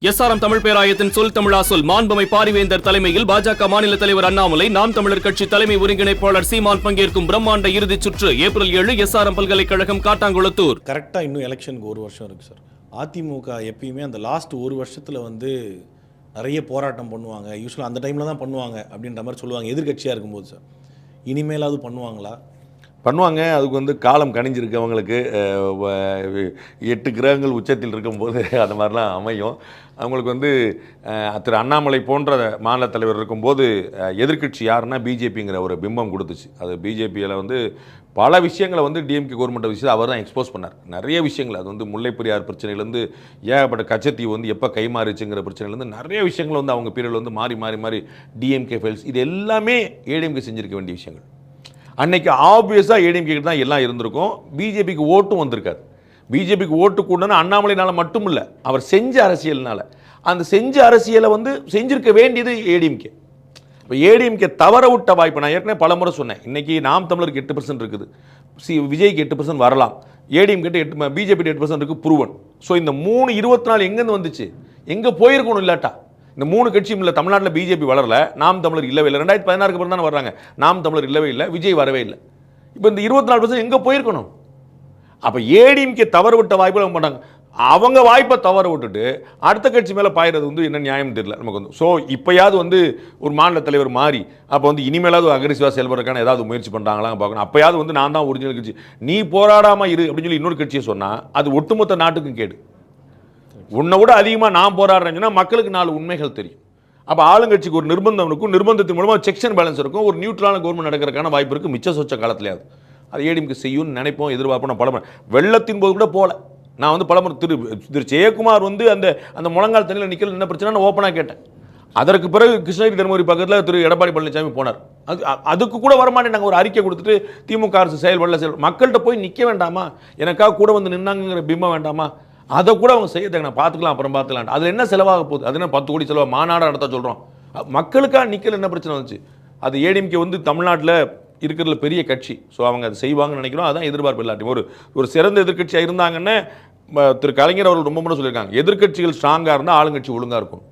SRM Tamil பேராயத்தின் சொல் தமிழா சொல் மாண்புமை பாரிவேந்தர் தலைமையில் பாஜக மாநில தலைவர் அண்ணாமலை, நாம் தமிழர் கட்சி தலைமை ஒருங்கிணைப்பாளர் சீமான் பங்கேற்கும் பிரம்மாண்ட இறுதிச் சுற்று ஏப்ரல் 7 எஸ்ஆர்எம் பல்கலைக்கழகம் காட்டாங்குளத்தூர். கரெக்டாக இன்னும் எலெக்ஷனுக்கு ஒரு வருஷம் இருக்குது சார். அதிமுக எப்பயுமே அந்த லாஸ்ட் ஒரு வருஷத்தில் நிறைய போராட்டம் பண்ணுவாங்க. யூஸ்வலாக அந்த டைமில் தான் பண்ணுவாங்க அப்படின்ற மாதிரி சொல்லுவாங்க எதிர்கட்சியாக இருக்கும்போது. சார் இனிமேலாவது பண்ணுவாங்களா? பண்ணுவாங்க. அதுக்கு காலம் கணிஞ்சிருக்கு. அவங்களுக்கு 8 கிரகங்கள் உச்சத்தில் இருக்கும்போது அந்த மாதிரிலாம் அமையும். அவங்களுக்கு திரு அண்ணாமலை போன்ற மாநில தலைவர் இருக்கும்போது எதிர்கட்சி யாருன்னா பிஜேபிங்கிற ஒரு பிம்பம் கொடுத்துச்சு. அது பிஜேபியில் பல விஷயங்களை டிஎம்கே கவர்மெண்ட் விஷயத்தை அவர் தான் எக்ஸ்போஸ் பண்ணார். நிறைய விஷயங்கள் அது முல்லைப்பெரியார் பிரச்சனையிலேருந்து ஏகப்பட்ட கச்சத்தீவு எப்போ கைமாறிச்சுங்கிற பிரச்சனையிலேருந்து நிறைய விஷயங்கள் அவங்க பீரியடில் மாறி மாறி மாறி டிஎம்கே ஃபைல்ஸ் இது எல்லாமே ஏடிஎம்கே செஞ்சுருக்க வேண்டிய விஷயங்கள். அன்னைக்கு ஆப்வியஸாக ஏடிஎம்கே தான் எல்லாம் இருந்திருக்கும். பிஜேபிக்கு ஓட்டும் வந்திருக்காது. பிஜேபிக்கு ஓட்டு கூடனா அண்ணாமலைனால மட்டும் இல்லை, அவர் செஞ்ச அரசியல்னால. அந்த செஞ்ச அரசியலை செஞ்சிருக்க வேண்டியது ஏடிஎம்கே. இப்போ ஏடிஎம்கே தவற விட்ட வாய்ப்பு நான் ஏற்கனவே பல முறை சொன்னேன். இன்றைக்கி நாம் தமிழருக்கு 8% இருக்குது, விஜய்க்கு 8% வரலாம், ஏடிஎம்கே பிஜேபி 8% இருக்குது ப்ரூவன். ஸோ இந்த 3-24 எங்கேருந்து வந்துச்சு? எங்கே போயிருக்கணும் இல்லாட்டா? இந்த 3 கட்சியும் இல்லை. தமிழ்நாட்டில் பிஜேபி வளரல, நாம் தமிழர் இல்லவே இல்லை. 2016 அப்புறம் தானே வர்றாங்க. நாம் தமிழர் இல்லவே இல்லை, விஜய் வரவே இல்லை. இப்போ இந்த 24% எங்கே போயிருக்கணும்? அப்போ ஏடிஎம்கே தவறு விட்ட வாய்ப்பு அவங்க பண்ணாங்க. அவங்க வாய்ப்பை தவற விட்டுட்டு அடுத்த கட்சி மேலே பாயிறது என்ன நியாயம் தெரியல நமக்கு. ஸோ இப்போயாவது ஒரு மாநில தலைவர் மாறி அப்போ இனிமேலாவது அக்ரெசிவாக செயல்படுறதுக்கான ஏதாவது முயற்சி பண்ணுறாங்களா பார்க்கணும். அப்போயாவது நான் தான் ஒரிஜினல் கட்சி, நீ போராடாமல் இரு அப்படின்னு சொல்லி இன்னொரு கட்சியை சொன்னால் அது ஒட்டுமொத்த நாட்டுக்கும் கேடு. உன்னை விட அதிகமாக நான் போராடுறேன்னு சொன்னால் மக்களுக்கு 4 உண்மைகள் தெரியும். அப்போ ஆளுங்கட்சிக்கு ஒரு நிர்பந்தம் இருக்கும், நிர்பந்தத்தின் மூலமாக செக்ஷன் பேலன்ஸ் இருக்கும், ஒரு நியூட்ரலான கவர்மெண்ட் நடக்கிறதுக்கான வாய்ப்பு இருக்குது மிச்ச சொச்ச காலத்துலையாவது. அது ஏடிஎம்கே செய்யும்னு நினைப்போம், எதிர்பார்ப்போம். நான் பலமுறை வெள்ளத்தின் போது கூட போகல. நான் பலமுறை திரு ஜெயக்குமார் அந்த முழங்கால் தண்ணியில் நிற்கல, என்ன பிரச்சனை ஓப்பனாக கேட்டேன். அதற்கு பிறகு கிருஷ்ணகிரி தருமபுரி பக்கத்தில் திரு எடப்பாடி பழனிசாமி போனார். அதுக்கு கூட வரமாட்டேன். நாங்கள் ஒரு அறிக்கை கொடுத்துட்டு திமுக அரசு செயல்படல மக்கள்கிட்ட போய் நிற்க வேண்டாமா, எனக்காக கூட நின்னாங்கிற பிம்பம் வேண்டாமா? அதை கூட அவங்க செய்ய தேங்க, நான் பார்த்துக்கலாம் அப்புறம் பார்த்துக்கலாம். அதில் என்ன செலவாக போகுது? அது என்ன 10 கோடி செலவாக மாநாடு நடத்த சொல்கிறோம்? மக்களுக்காக நிற்கல, என்ன பிரச்சனை வந்துச்சு? அது ஏடிஎம்கே தமிழ்நாட்டில் இருக்கிறதுல பெரிய கட்சி. ஸோ அவங்க அதை செய்வாங்கன்னு நினைக்கிறோம். அதான் எதிர்பார்ப்பு. இல்லாட்டி ஒரு சிறந்த எதிர்கட்சியாக இருந்தாங்கன்னு திரு கலைஞர் அவர்கள் ரொம்ப முறை சொல்லியிருக்காங்க. எதிர்கட்சிகள் ஸ்ட்ராங்காக இருந்தால் ஆளுங்கட்சி ஒழுங்காக இருக்கும்.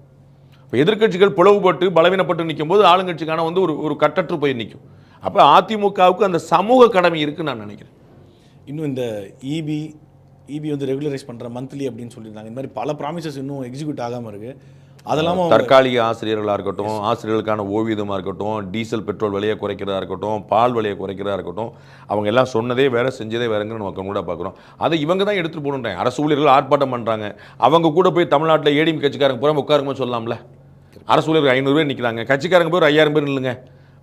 இப்போ எதிர்கட்சிகள் பிளவுபட்டு பலவீனப்பட்டு நிற்கும் போது ஆளுங்கட்சிக்கான ஒரு கட்டற்று போய் நிற்கும். அப்போ அதிமுகவுக்கு அந்த சமூக கடமை இருக்குன்னு நான் நினைக்கிறேன். இன்னும் இந்த இபி ரெகுலரைஸ் பண்ணுற மந்த்லி அப்படின்னு சொல்லியிருந்தாங்க. இந்த மாதிரி பல ப்ராமிசஸ் இன்னும் எக்ஸிக்யூட் ஆகாமல் இருக்குது. அதெல்லாம் தற்காலிக ஆசிரியர்களாக இருக்கட்டும், ஆசிரியர்களுக்கான ஓய்வூதியமாக இருக்கட்டும், டீசல் பெட்ரோல் விலையை குறைக்கிறதா இருக்கட்டும், பால் விலையை குறைக்கிறதா இருக்கட்டும், அவங்க எல்லாம் சொன்னதே வேறு செஞ்சதே வேறுங்கிற நம்ம கூட பார்க்குறோம். அதை இவங்க தான் எடுத்துகிட்டு போகணுன்றாங்க. அரசு ஊழியர்கள் ஆர்ப்பாட்டம் பண்ணுறாங்க. அவங்க கூட போய் தமிழ்நாட்டில் ஏடிஎம் கட்சிக்காரங்க பூரா உட்காருங்க சொல்லலாம்ல. அரசு ஊழியர்கள் 500 பேர் நிற்கிறாங்க, கட்சிக்காரங்க போய் ஒரு 5000 பேர் நில்லுங்க.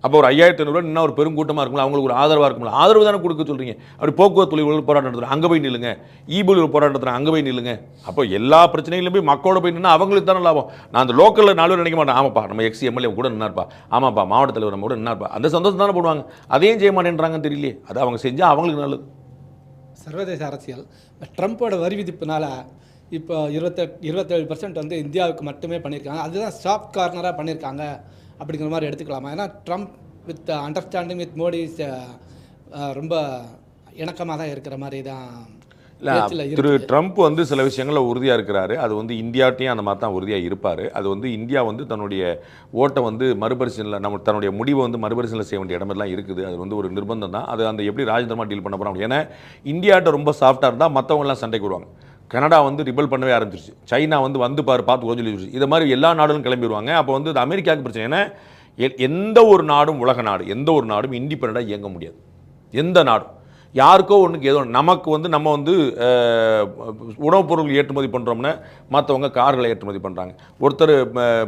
அப்போ ஒரு 5500 இன்னும் ஒரு பெருங்கூட்டமாக இருக்கும்ல, அவங்களுக்கு ஒரு ஆதரவாக இருக்கும்ல. ஆதரவு தானே கொடுக்க சொல்கிறீங்க. அப்படி போக்குவரத்து தொழில்கள் போராட்டம் நடத்துகிறாங்க, அங்கே போய் நில்லுங்க. இபொழிவு போராட்டம் நடத்துகிறாங்க, அங்கே போய் நில்லுங்க. அப்போ எல்லா பிரச்சனைகளும் போய் மக்களோட போய் நின்னா அவங்களுக்கு தானே லாபம். நான் அந்த லோக்கலில் 4 பேர் நினைக்க மாட்டேன். ஆமாப்பா நம்ம எம்எல்ஏ கூட நின்னார்ப்பா, ஆமாப்பா மாவட்ட தலைவர் நம்ம கூட நின்னார்ப்பா, அந்த சந்தோஷம் தானே போடுவாங்க. அதையும் செய்ய மாட்டேன்றாங்கன்னு தெரியலையே. அது அவங்க செஞ்சால் அவங்களுக்கு நல்லது. சர்வதேச அரசியல் ட்ரம்ப்போட வரி விதிப்புனால இப்போ 27% இந்தியாவுக்கு மட்டுமே பண்ணியிருக்காங்க. அதுதான் சாஃப்ட் கார்னராக பண்ணியிருக்காங்க அப்படிங்கிற மாதிரி எடுத்துக்கலாமா? ஏன்னா Trump with understanding with Modi ரொம்ப இணக்கமாக தான் இருக்கிற மாதிரி தான். இல்லை, திரு ட்ரம்ப் சில விஷயங்களில் உறுதியாக இருக்கிறாரு. அது இந்தியாட்டையும் அந்த மாதிரி தான் உறுதியாக இருப்பார். அது இந்தியா தன்னுடைய ஓட்டை மறுபரிசீலனை தன்னுடைய முடிவை மறுபரிசீலனை செய்ய வேண்டிய இடமெல்லாம் இருக்குது. அது ஒரு நிர்பந்தம் தான். அது அந்த எப்படி ராஜேந்திரமா டீல் பண்ண போகிறோம். ஏன்னா இந்தியாட்ட ரொம்ப சாஃப்டாக இருந்தால் மற்றவங்களாம் சண்டைக்கு வருவாங்க. கனடா ரிபல் பண்ணவே ஆரம்பிச்சிருச்சு. சைனா பார்த்து கொஞ்சம் சொல்லிடுச்சு. இது மாதிரி எல்லா நாடுகளும் கிளம்பிடுவாங்க. அப்போ அது அமெரிக்காவுக்கு பிரச்சனை. ஏன்னா எந்த ஒரு நாடும், உலக நாடு எந்த ஒரு நாடும் இண்டிபெண்டண்டாக இயங்க முடியாது. எந்த நாடும் யாருக்கோ ஒன்றுக்கு ஏதோ நமக்கு நம்ம உணவுப் பொருட்கள் ஏற்றுமதி பண்ணுறோம்னா மற்றவங்க கார்களை ஏற்றுமதி பண்ணுறாங்க. ஒருத்தர்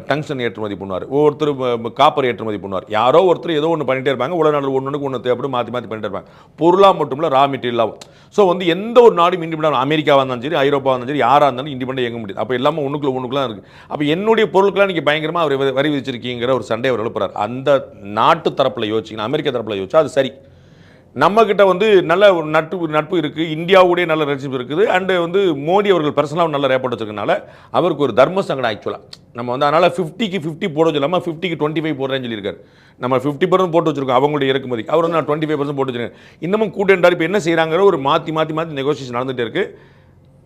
டங்ஸ்டன் ஏற்றுமதி பண்ணுவார், ஒருத்தர் காப்பர் ஏற்றுமதி பண்ணுவார். யாரோ ஒருத்தர் ஏதோ ஒன்று பண்ணிகிட்டே இருப்பாங்க. உலக நாடு ஒன்று தேவைப்படும் மாற்றி பண்ணிகிட்டே இருப்பாங்க. பொருளாக மட்டும் இல்லை, ரா மெட்டீரியலாகவும். ஸோ எந்த ஒரு நாடும் இண்டிபெண்ட், அமெரிக்காவாக இருந்தாலும் சரி, ஐரோப்பாவாக இருந்தாலும் சரி, யாராக இருந்தாலும் இண்டிபெண்டாக இயங்க முடியாது. அப்போ எல்லாமே ஒன்றுக்குலாம் இருக்குது. அப்போ என்னுடைய பொருட்களாக நீங்கள் பயங்கரமாக அவர் வரி விதிச்சிருக்கீங்கிற ஒரு சண்டை அவர் எழுப்புறார். அந்த நாட்டு தரப்பில் யோசிச்சிங்கன்னா, அமெரிக்க தரப்பில் யோசிச்சா அது சரி. நம்மக்கிட்ட நல்ல ஒரு நட்பு இருக்குது, இந்தியாவுடைய நல்ல ரிலேஷன்ஷிப் இருக்குது. அண்டு மோடி அவர்கள் பர்சனலாக நல்ல ரேப்போர்ட் வச்சிருக்கனால அவருக்கு ஒரு தர்ம சங்கடம் ஆக்சுவலாக. நம்ம அதனால் 50க்கு 50 போட சொல்லாமல் 50க்கு 25 போடுறேன்னு சொல்லியிருக்காரு. நம்ம 50% போட்டு வச்சிருக்கோம் அவங்களுடைய இறக்குமதி. அவர் நான் 25% போட்டு வச்சிருக்கேன். இன்னமும் கூட்டேன்டார். இப்போ என்ன செய்கிறாங்கிற ஒரு மாற்றி நெகோசியேஷன் நடந்துகிட்டே இருக்குது.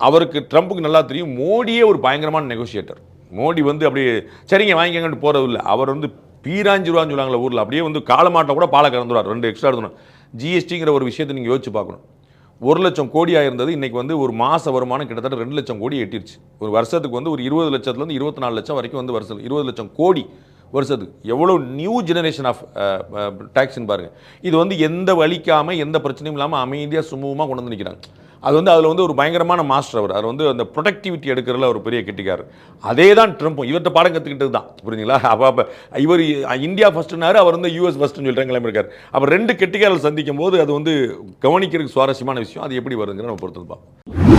அவருக்கு ட்ரம்ப்புக்கு நல்லா தெரியும் மோடியே ஒரு பயங்கரமான நெகோசியேட்டர். மோடி வந்து அப்படியே சரிங்க வாங்கிக்கங்கன்னு போகிறது இல்லை. அவர் வந்து பீராஞ்சிருவான்னு சொல்லுவாங்களே ஊரில், அப்படியே வந்து காலமாட்டை கூட பாலை கறந்துடுவார், 2 எக்ஸ்ட்ரா எடுத்துணும். ஜிஎஸ்டிங்கிற ஒரு விஷயத்தை நீங்கள் யோசிச்சு பார்க்கணும். 1 லட்சம் கோடியாக இருந்தது இன்றைக்கி வந்து ஒரு மாத வருமானம் கிட்டத்தட்ட 2 லட்சம் கோடி எட்டிருச்சு. ஒரு வருஷத்துக்கு வந்து ஒரு 20 லட்சத்துலேருந்து 24 லட்சம் வரைக்கும் வந்து வருஷம் 20 லட்சம் கோடி வருஷத்துக்கு. எவ்வளோ நியூ ஜெனரேஷன் ஆஃப் டேக்ஸ்ன்னு பாருங்கள். இது வந்து எந்த வலிக்காமல் எந்த பிரச்சனையும் இல்லாமல் அமைதியாக சுமூகமாக கொண்டு வந்து நிற்கிறாங்க. அது வந்து அதில் வந்து ஒரு பயங்கரமான மாஸ்டர் அவர். அவர் வந்து அந்த ப்ரொடக்டிவிட்டி எடுக்கிறதுல ஒரு பெரிய கெட்டிக்காரர். அதே தான் ட்ரம்ப்பும் இவர்கிட்ட பாடம் கற்றுக்கிட்டது தான், புரியுதுங்களா? அப்போ இவர் இந்தியா ஃபஸ்ட்டுனாரு, அவர் வந்து யூஎஸ் ஃபஸ்ட்டுன்னு சொல்லிட்டு கிளம்பியிருக்காரு. அப்போ 2 கெட்டிக்காரர்கள் சந்திக்கும் போது அது வந்து கவனிக்கிறதுக்கு சுவாரஸ்யமான விஷயம். அது எப்படி வருதுங்கிற நம்ம பொறுத்து பார்ப்போம்.